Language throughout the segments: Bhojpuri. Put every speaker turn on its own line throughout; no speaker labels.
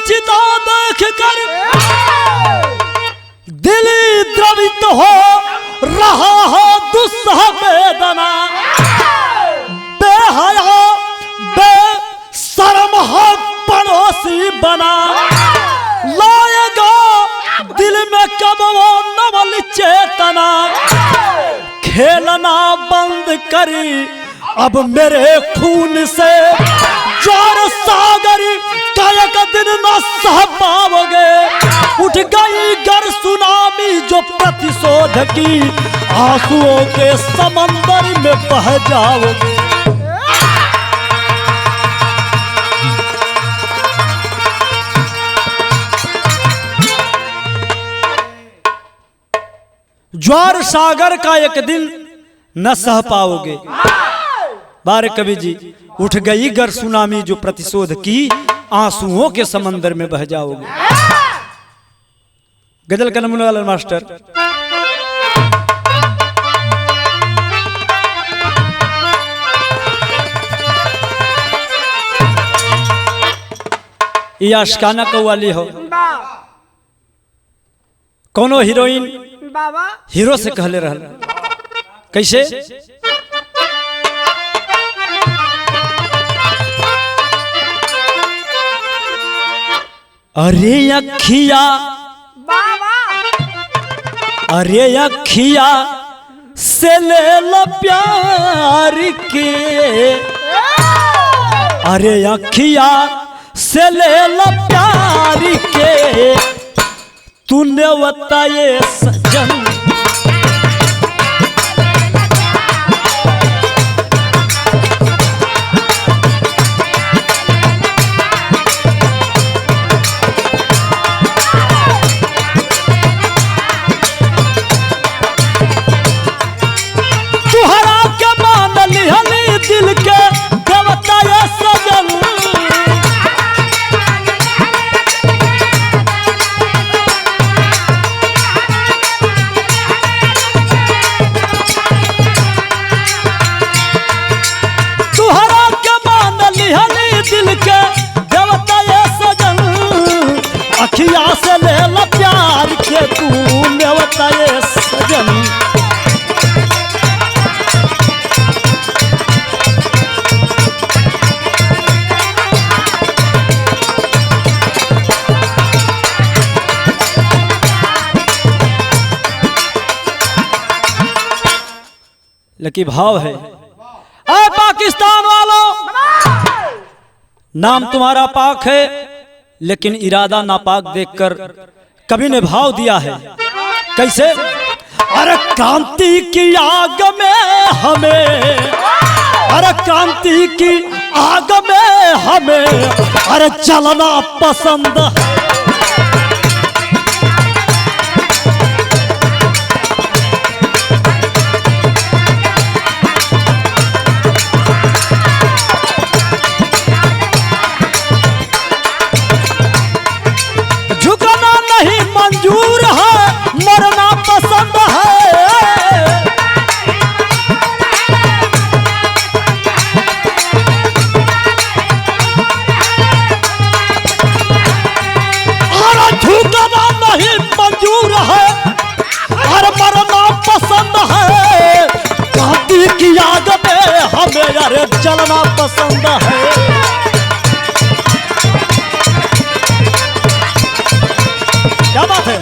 चिता देख कर दिल द्रवित हो रहा हो दुस्सह वेदना। बेहया बेशर्म हो पड़ोसी बना, लाएगा दिल में कब वो नवल चेतना। खेलना बंद करी अब मेरे खून से, ज्वार सागरी का एक दिन न सह पाओगे। उठ गई गर सुनामी जो प्रतिशोध की, आंसुओं के समंदर में बह जाओगे। ज्वार सागर का एक दिन न सह पाओगे। बारे कवि जी, उठ गई गर सुनामी जो प्रतिशोध की, आंसुओं के समंदर में बह जाओगे। गजल का नमूना वाला मास्टर। ये आशिकाना कव्वाली हो। कोनो हीरोइन हीरो से कहले रहल, कैसे? अरे अखिया अरे अखिया से ले लो प्यार के, अरे अखिया से ले लो प्यार के, तूने बताए सजन। तुहरा के मान लिहली दिल के बताए सजन। दिल के देवता सजन, अखिया से ले ला प्यार के, तू देवता सजन। लेकिन भाव है, अरे पाकिस्तान वालों, नाम तुम्हारा पाक है लेकिन इरादा नापाक देखकर कवि ने भाव दिया है। कैसे? अरे क्रांति की आग में हमें, अरे क्रांति की आग में हमें, अरे चलना पसंद है। झुकना नहीं मंजूर है, मरना पसंद है। अरे झुकना नहीं मंजूर है, अरे मरना पसंद है। क्रांति की आग में हमें अरे चलना पसंद है। क्या बात है?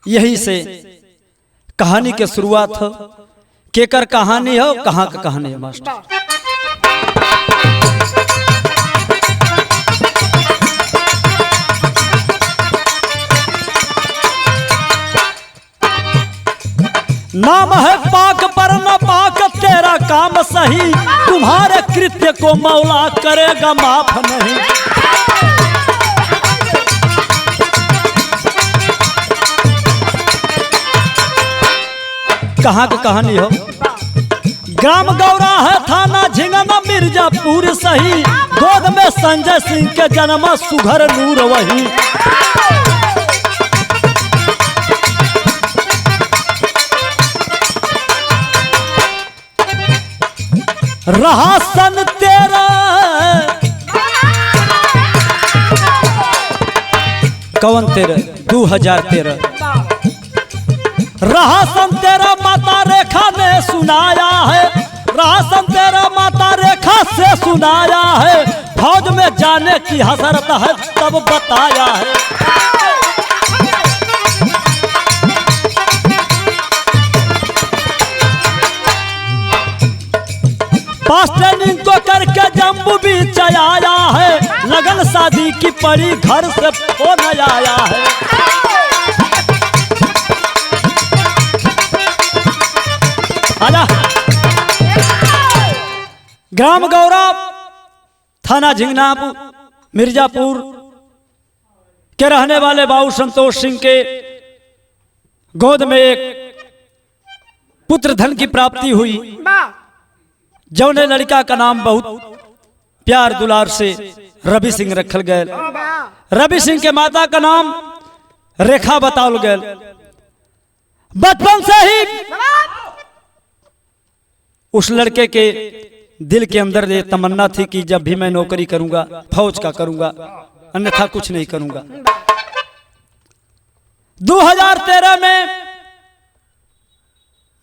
यही से कहानी के शुरुआत हो। केकर कहानी हो, कहाँ का कहानी है मास्टर? नाम है पाक पर न पाक, तेरा काम सही, तुम्हारे कृत्य को मौला करेगा माफ नहीं। कहाँ की कहानी हो? ग्राम गौरा है, थाना झिंगना, मिर्जापुर सही, गोद में संजय सिंह के जन्म, सुघर नूर वही। रहा सन तेरा कौन तेरा 2013 रहा सन तेरा माता रेखा ने सुनाया है, रहा सन तेरा माता रेखा से सुनाया है, फौज में जाने की हसरत है तब बताया है। पास ट्रेनिंग को करके जम्मू भी चलाया है, लगन शादी की पड़ी घर से फोन आया है। आजा ग्राम गौरव थाना झिंगनापुर मिर्जापुर के रहने वाले बाबू संतोष सिंह के गोद में एक पुत्र धन की प्राप्ति हुई। जौने लड़का का नाम बहुत प्यार दुलार से रवि सिंह रखल गए। रवि सिंह के माता का नाम रेखा बताल गए। बचपन से ही उस लड़के के दिल के अंदर ये तमन्ना थी कि जब भी मैं नौकरी करूंगा फौज का करूंगा, अन्यथा कुछ नहीं करूंगा। 2013 में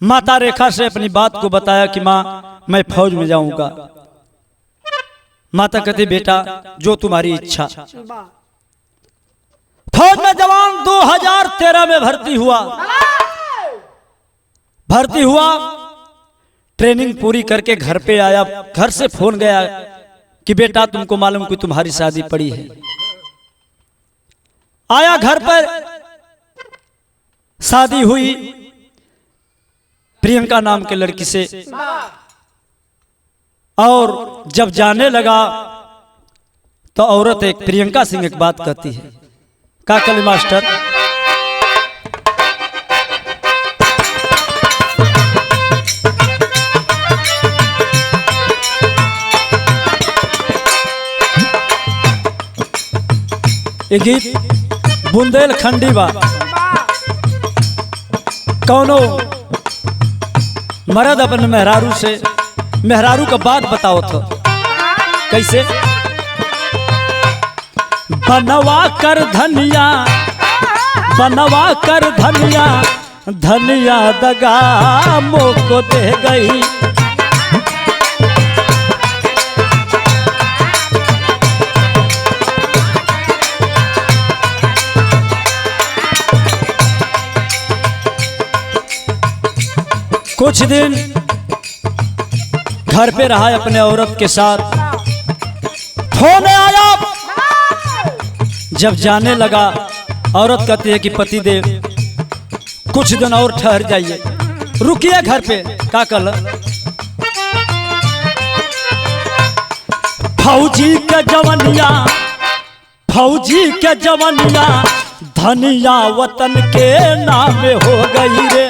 माता रेखा से अपनी बात को बताया कि मां मैं फौज में जाऊंगा। माता कहती बेटा जो तुम्हारी इच्छा। फौज में जवान 2013 में भर्ती हुआ, ट्रेनिंग पूरी करके घर पे आया। घर से फोन गया कि बेटा तुमको मालूम कि तुम्हारी शादी पड़ी है। आया घर पर, शादी हुई प्रियंका नाम के लड़की से। और जब जाने लगा तो औरत एक प्रियंका सिंह एक बात कहती है। का कली मास्टर ये गीत बुंदेलखंडी बा। कौनो मर्द अपन मेहरारू का बात बताओ तो कैसे। बनवा कर धनिया धनिया दगा मोको दे गई। कुछ दिन घर पे रहा अपने औरत के साथ। फोन आया, जब जाने लगा औरत कहती है कि पति देव कुछ दिन और ठहर जाइए, रुकिए घर पे। का कल फौजी के जवनिया धनिया वतन के नाम हो गई रे।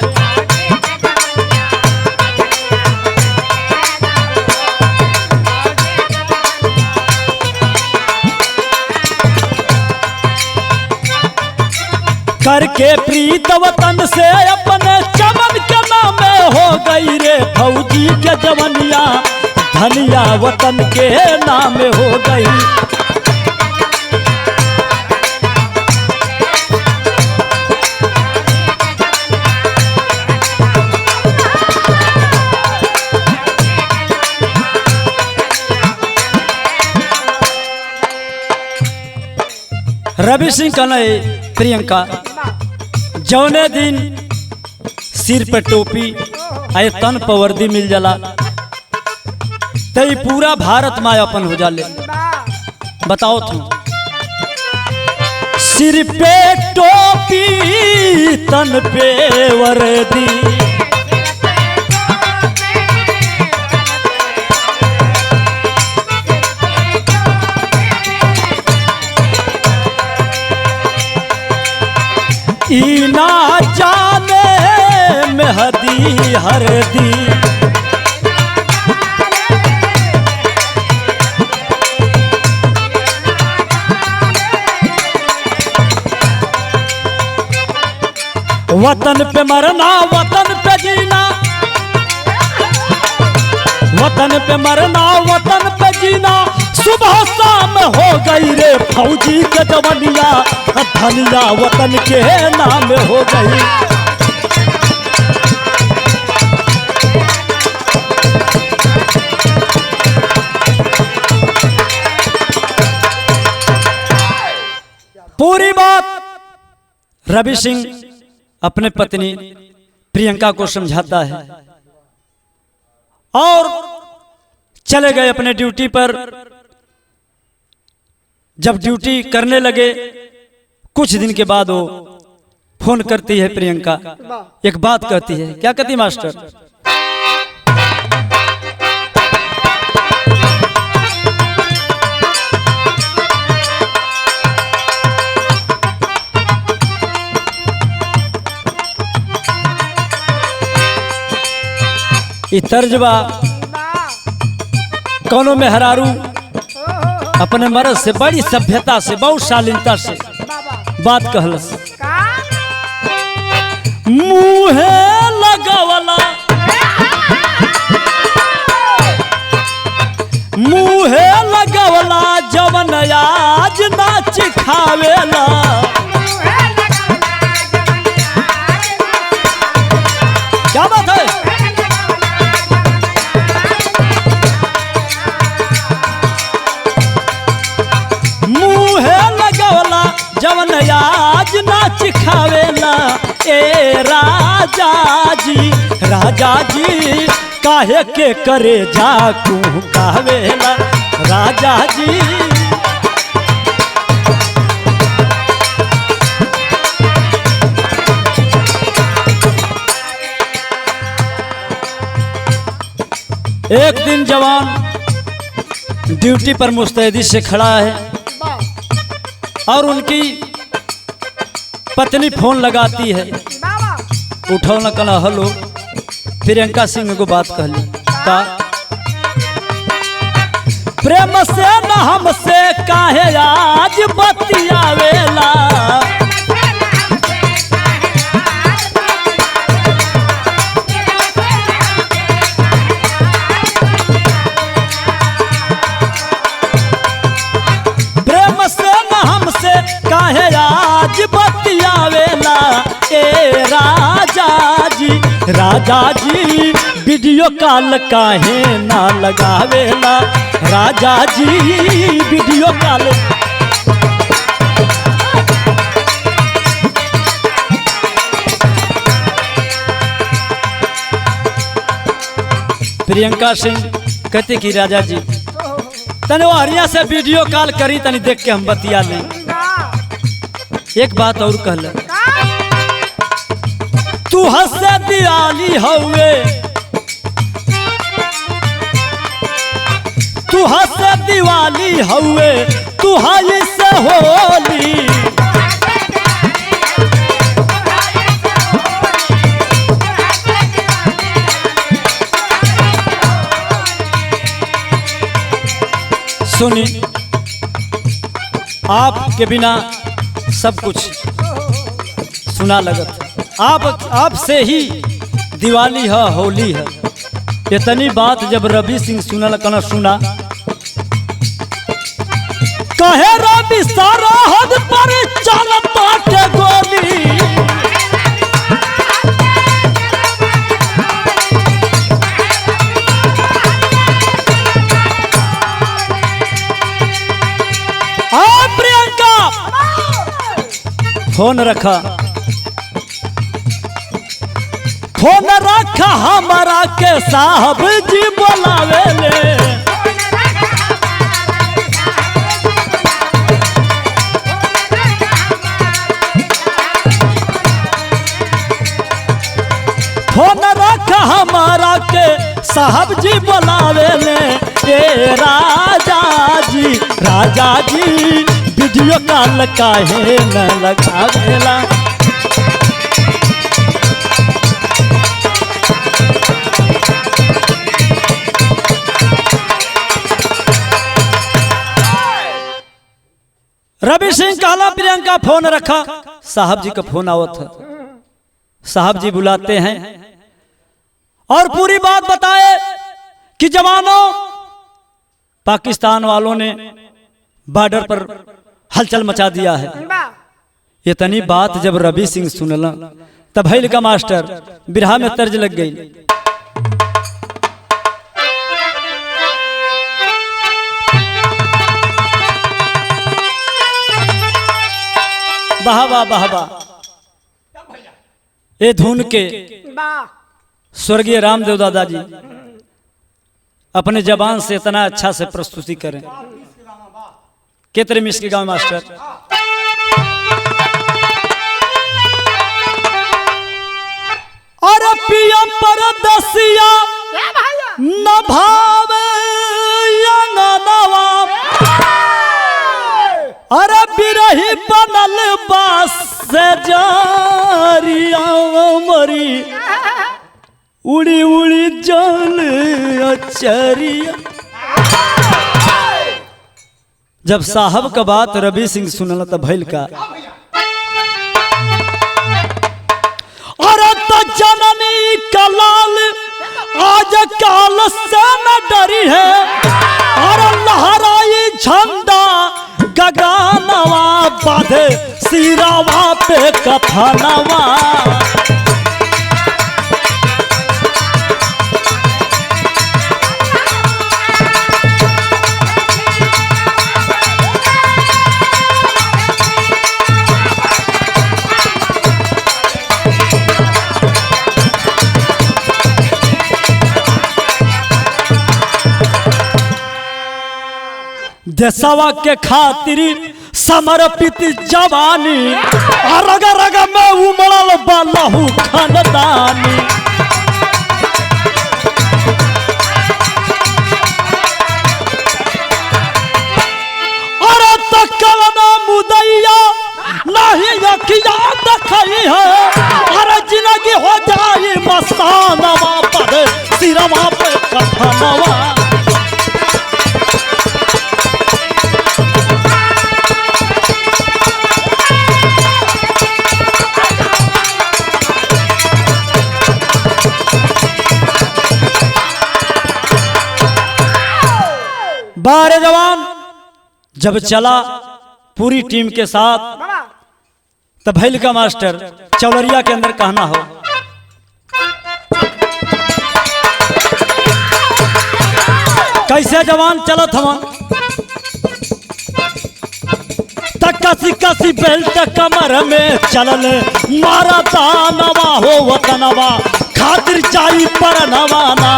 करके प्रीत वतन से अपने चमन के नाम हो गई रे। फौजी के जवनिया धनिया वतन के नाम हो गई। रवि सिंह कहना प्रियंका जौने दिन सिर पे टोपी आए तन पर वर्दी मिल जाला तो पूरा भारत मायापन हो जाले। बताओ तुम सिर पे टोपी तन पे वर्दी, ना जाने मेहदी हरदी। वतन पे मरना वतन पे जीना, वतन पे मरना वतन पे जीना सुबह शाम हो गई रे फौजी के जवनिया धनिया वतन के नाम हो गई। पूरी बात रवि सिंह अपने पत्नी प्रियंका को समझाता है और चले गए अपने ड्यूटी पर। जब ड्यूटी करने लगे कुछ दिन के बाद वो फोन करती है प्रियंका, एक बात कहती है। क्या कहती मास्टर? तर्जबा कौनो मेहरारू अपने मर्द से बड़ी सभ्यता से बहुत शालीनता से बात कहलस। मुहे लगावला मुहे लगावला जवन आज नाच खावेला। क्या बात है? जवन आज नाच खावेला ए राजा जी काहे के करे जाकू कावेला राजा जी। एक दिन जवान ड्यूटी पर मुस्तैदी से खड़ा है और उनकी पत्नी फोन लगाती है, उठाओ न कला हेलो। प्रियंका सिंह को बात कहली का प्रेम से न हमसे काहे आज बतियावेला। काहे आज बतियावेला ए राजा जी वीडियो कॉल काहे ना लगावेला राजा जी वीडियो कॉल। प्रियंका सिंह कहते कि राजा जी तने हरिया से वीडियो कॉल करी तनी देख के हम बतिया लें। एक बात और कहल तू हंसे दिवाली हवे तू हंसे दिवाली हवे तू हाई से होली। सुनी आपके बिना सब कुछ सुना लगत। आपसे ही दिवाली है होली है। इतनी बात जब रवि सिंह सुनल कना सुना कहे रवि सारा हद पर चलता के गोली। प्रियंका फोन रखा हमारा के साहब जी बोलावे ले। फोन रखा हमारा के साहब जी बोलावे ले ए राजा जी वीडियो कॉल काहे न लगावेला। रवि सिंह कहला प्रियंका फोन रखा। साहब जी का फोन आवत है। साहब जी बुलाते हैं और पूरी बात बताए कि जवानों पाकिस्तान वालों ने बॉर्डर पर हलचल मचा दिया है। इतनी बात जब रवि सिंह सुनला तब भैल का मास्टर बिरहा में तर्ज लग गई। वाह वाह वाह वाह। ये धुन के स्वर्गीय रामदेव दादाजी अपने जबान से इतना अच्छा से प्रस्तुति करें। केतरे मिस के गांव मास्टर और पिया परदसिया न भावे अंगनवा अरे बिरही बनल बास से जारिया मरी उड़ी उड़ी जल अचरिया। जब साहब का बात रवि सिंह सुनला तब भैल का अरे तो जननी कलाल आज काल से न डरी है और लहराई झंडा गगनवा बाधे सिरावा पे कफनवा। देशवा के खातिर समर्पित जवानी रग रग में उमड़ल बलहु खानदानी। अरे तकल न मुदैया नहीं अखिया देखई है अरे जिंदगी हो जाए मसानवा पर सिरवा पे कफनवा। बारे जवान जब चला पूरी टीम के साथ तब भैल का मास्टर चौलरिया के अंदर कहना हो। कैसे जवान चलत हवन तक कसी कसी बेल्ट कमर में चलल मारा तानवा हो वतनवा खातिर चाई पर नवाना।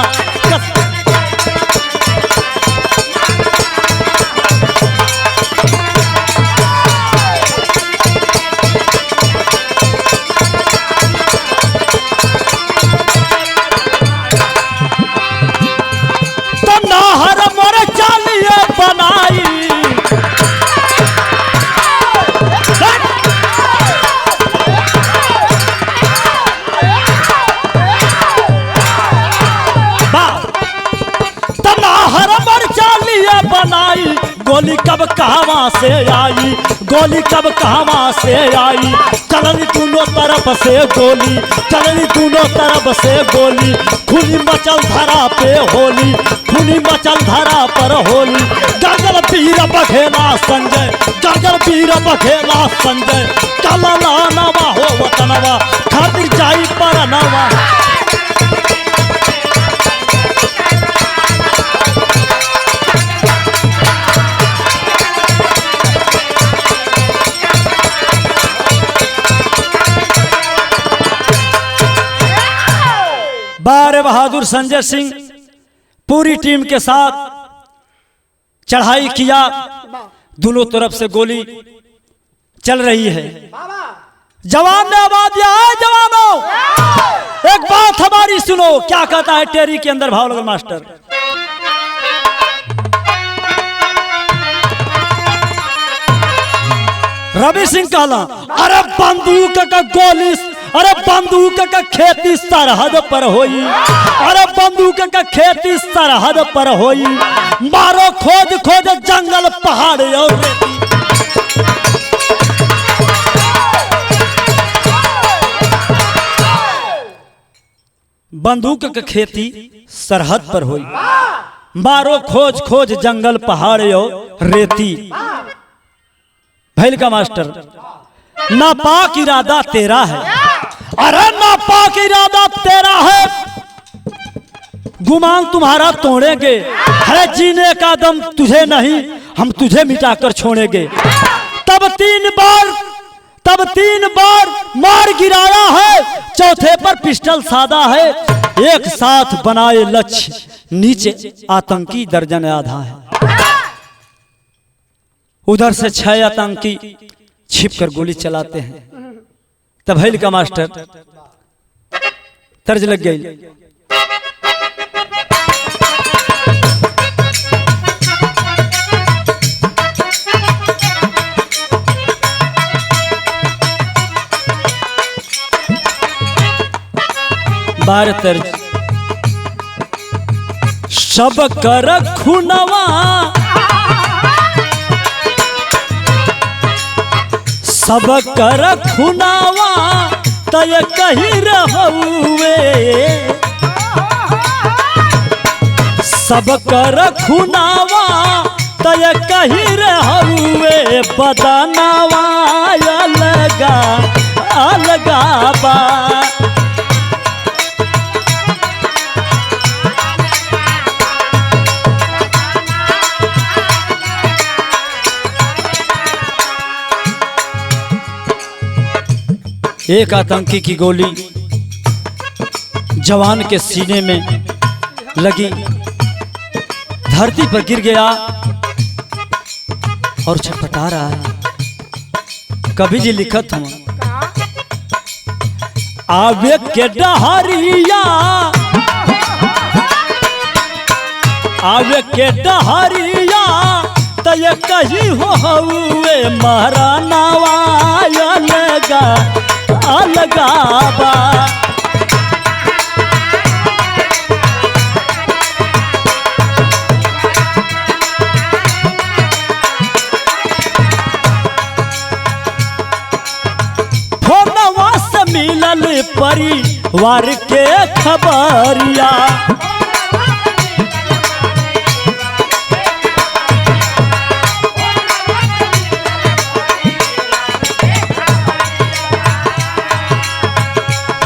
गोली कब कहां से आई गोली कब कहां से आई चलनी दोनों तरफ से गोली चलनी दोनों तरफ से गोली खूनी मचल धरा पे होली खूनी मचल धरा पर होली। गगन पीर बघेला संजय गगन पीर बघेला संजय कला नवा हो वतनवा खातिर जाई पर नवा। बारे बहादुर संजय सिंह पूरी टीम के साथ चढ़ाई किया। दोनों तरफ से गोली चल रही है। जवान ने आवाज दिया है जवानों एक बात हमारी सुनो। क्या कहता है टेरी के अंदर भाव लगल मास्टर। रवि सिंह कहला अरे बंदूक का गोली अरे बंदूक का खेती सरहद पर होई अरे बंदूक का खेती सरहद पर होई मारो खोज खोज जंगल पहाड़ और बंदूक का खेती सरहद पर होई मारो खोज खोज जंगल पहाड़ यो रेती। भैल का मास्टर, नापाक इरादा तेरा है, अरे नापाक इरादा तेरा है, गुमान तुम्हारा तोड़ेंगे, है जीने का दम तुझे नहीं, हम तुझे मिटाकर छोड़ेंगे। तब तीन बार मार गिराया है, चौथे पर पिस्टल साधा है, एक साथ बनाए लक्ष्य, नीचे आतंकी दर्जन आधा है। उधर से 6 आतंकी छिपकर गोली चलाते हैं। तब हैल का मास्टर तर्ज लग गई। बार तर्ज, सब कर खुनवा, सब कर खुनावा तय कहीं रहुए, सब कर खुनावा तय कहीं रहुए, बदनावा अलगा अलगा बा। एक आतंकी की गोली जवान के सीने में लगी, धरती पर गिर गया और छटपटा रहा है। कवि जी लिखत हूँ, आवे के डहरिया, आवे के डहरिया तय कहीं हुए, महारानावा अलगा अलगा बा। फोनवा से मिलल परिवार के खबरिया,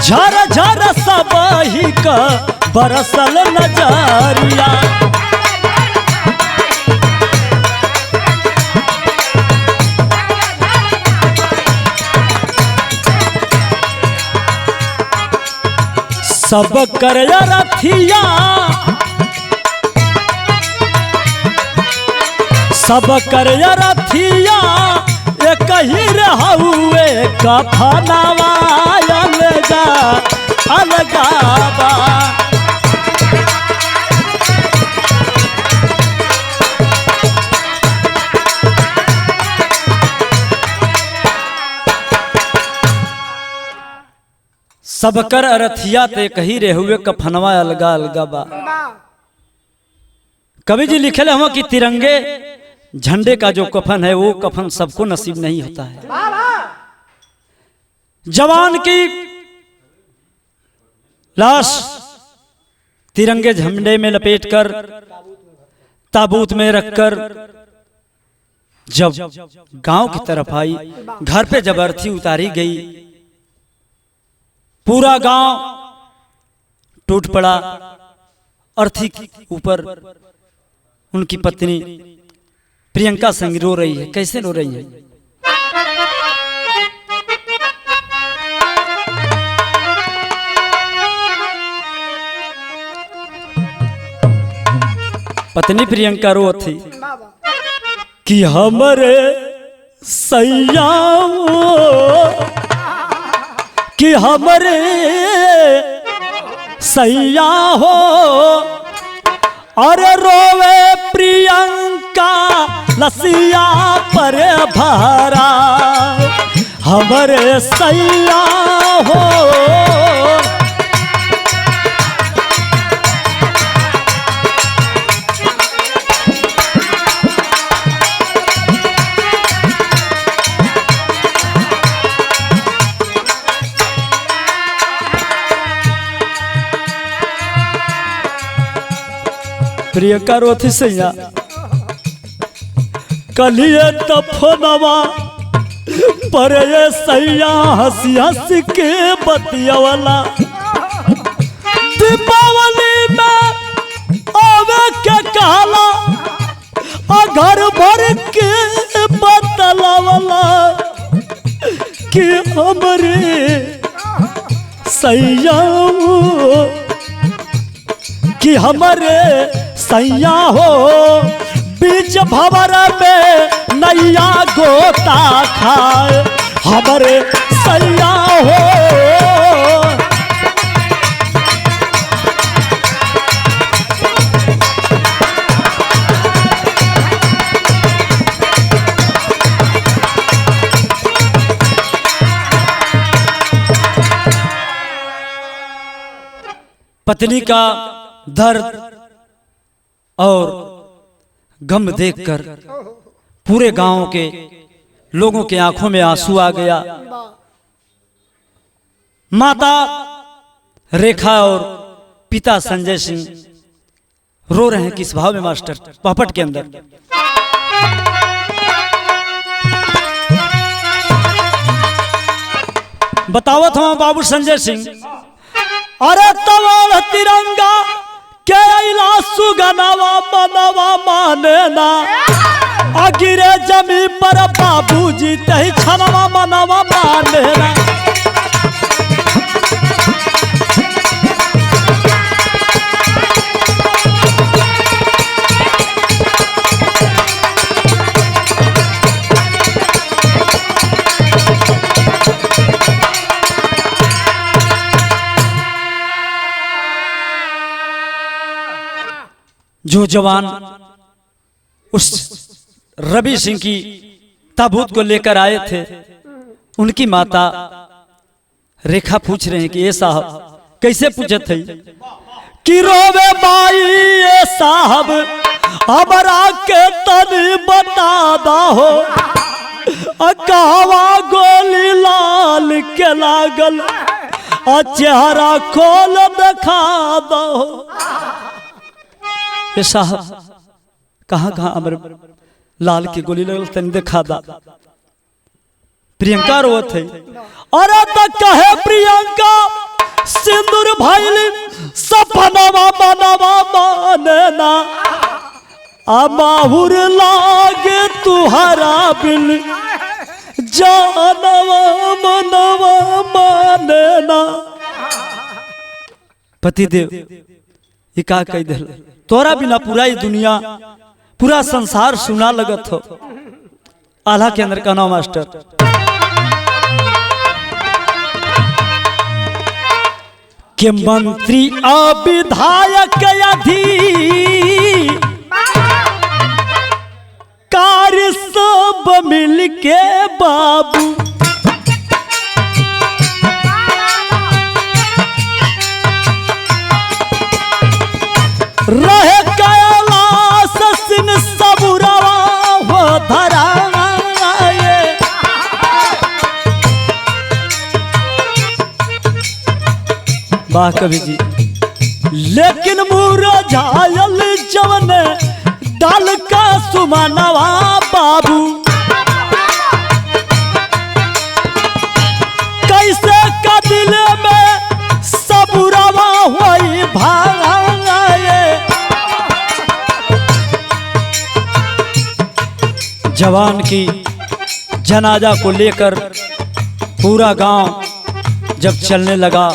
झर झर सब ही का बरसल नजरिया, सब कर रथिया, सब कर रथिया एक ही रहुए, कफनवा अलगा अलगा बा। सब कर अरथिया ते कही रहे हुए, कफनवा अलगा अलगा बा। कवि जी लिखे हुआ कि तिरंगे झंडे का जो कफन है वो कफन सबको नसीब नहीं होता है। जवान की लाश तिरंगे झंडे में लपेटकर ताबूत में रखकर जब गांव की तरफ आई, घर पे जब अर्थी उतारी गई, पूरा गांव टूट पड़ा। अर्थी के ऊपर उनकी पत्नी प्रियंका संग रो रही है। कैसे रो रही है? पत्नी प्रियंका रो थी कि हमरे सैया, कि हमरे सैया हो, अरे रोवे प्रियंका लसिया पर भरा, हमरे सैया हो। प्रियंका रोथी सैया कलिए तफनवा पर ये सैया हंसी हंसी के बतियावला दीपावली में आवे के कहला घर भर के बतलावला कि हमरे सैया कि हमरे सैया हो बीच भंवर में नैया गोता खाए हमरे सैया हो। पत्नी का दर्द और गम देखकर पूरे गांव के लोगों के आंखों में आंसू आ गया। माता रेखा और पिता संजय सिंह रो रहे हैं। किस भाव में मास्टर? पहपट के अंदर। बतावत हूं बाबू संजय सिंह, अरे तवाल तिरंगा के इला सुगनावा मनवा माने ना अगिरे जमी पर बाबूजी तही छनवा मनवा माने ना। जो जवान उस रवि सिंह की ताबूत को लेकर आए थे, उनकी माता रेखा पूछ रहे हैं कि ये साहब कैसे पूछे थे कि रोवे बाई ये साहब हमारा के तनी बता दा हो कहवा गोली लाल के लागल चेहरा खोल दिखा दो। ये साहब कहाँ कहाँ अमर लाल की गोली लगल तनी दिखा दा। प्रियंका रोत है, अरे तो कहे प्रियंका सिंदूर भइल सपनवा मनवा माने ना माहुर लागे तुहरा बिल जानवा मनवा माने ना। पतिदेव ये का कह दिल, तोरा बिना पूरा ही दुनिया पूरा संसार सुना लगत हो। आल्हा के अंदर कहना मास्टर, के मंत्री आ विधायक कार्य सब मिल के बाबू रहे कैलाश सिन सबुरवा हो धराए। वाह कवि जी, लेकिन मुरझायल जवन डाल का सुमनवा बाबू कैसे का दिल में सबुरवा होई भाए। जवान की जनाजा को लेकर पूरा गांव जब चलने लगा,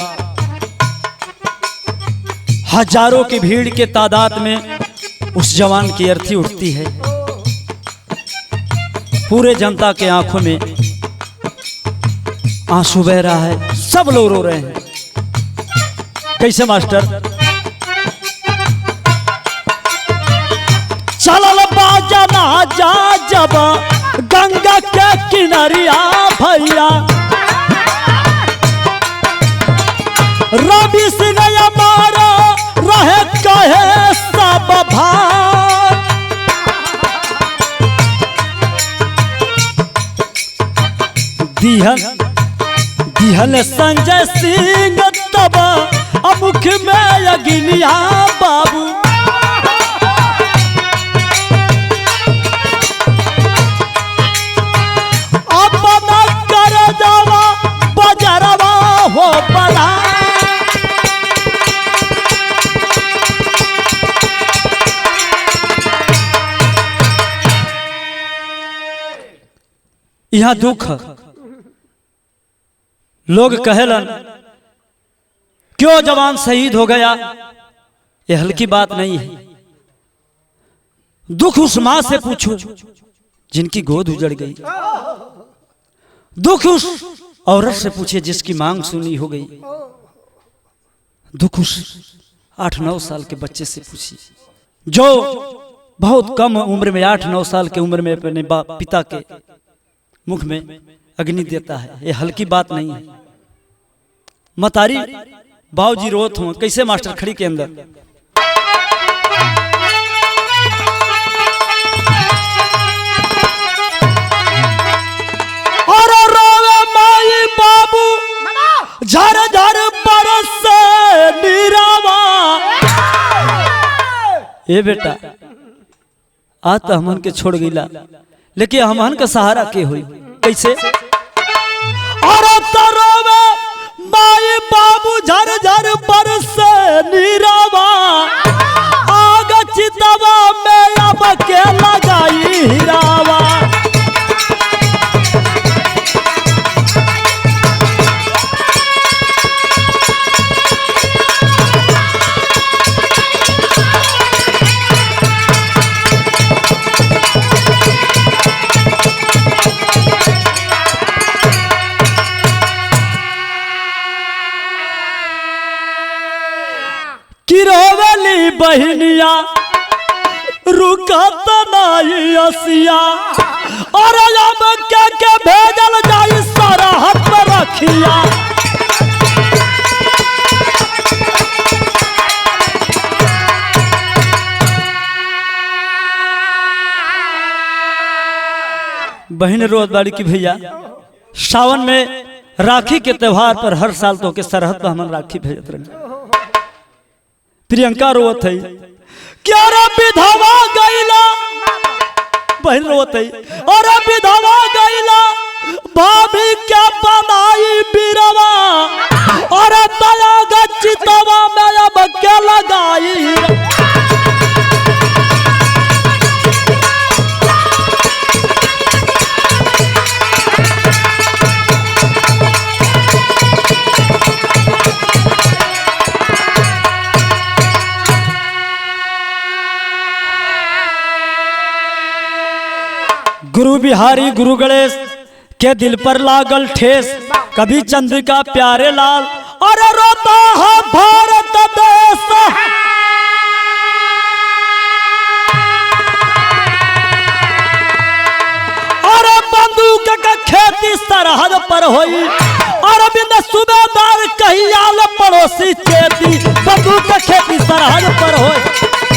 हजारों की भीड़ के तादाद में उस जवान की अर्थी उठती है। पूरे जनता के आंखों में आंसू बह रहा है, सब लोग रो रहे हैं। कैसे मास्टर? चलल बाजना जा जब गंगा के किनारिया भैया रवि सिंह हमारा रहे कहे सब भाई। दिहल संजय सिंह तब मुख में अगिनिया बाबू यहाँ दुख लोग कहेलन क्यों जवान शहीद हो गया, ये हल्की बात नहीं है। दुख उस मां से पूछो जिनकी गोद उजड़ गई, दुख उस औरत से पूछे जिसकी मांग सुनी हो गई, दुख उस 8-9 साल के बच्चे से पूछिए जो बहुत कम उम्र में 8-9 साल की उम्र में अपने पिता के मुख में अग्नि देता है। ये हल्की बात नहीं है। मतारी बाबूजी रोत हूं कैसे मास्टर खड़ी के अंदर और रोवे माई बाबू झर झर बरस नीरावा। ए बेटा आज तो हमन के छोड़ गईला, लेकिन हमन का सहारा के हुई कैसे। और रोवे माई बाबू झर झर बरस नीरावा, आग चितवा में अब के लगाई हीरावा। किरोवली बहनिया रुकत नहीं असिया, और अब के भेजल जाई सरहद पर रखिया। बहन रोज बाड़ी की भैया सावन में राखी के त्योहार पर हर साल तो के सरहद पर हम राखी भेजत रहे। प्रियंका रोवत है क्या रे विधवा गईला, बहन रोवत है और विधवा गईला भाभी क्या बनाई बिरवा, और दया गचितवा में अब क्या लगाई। गुरु बिहारी गुरु गणेश के दिल पर लागल ठेस, कभी चंद्रिका प्यारे लाल और रोता है भारत देश। और बंदूक का खेती सरहद पर होई, और बिना सूबेदार कहियाल पड़ोसी चेती, बंदूक का खेती सरहद पर होई।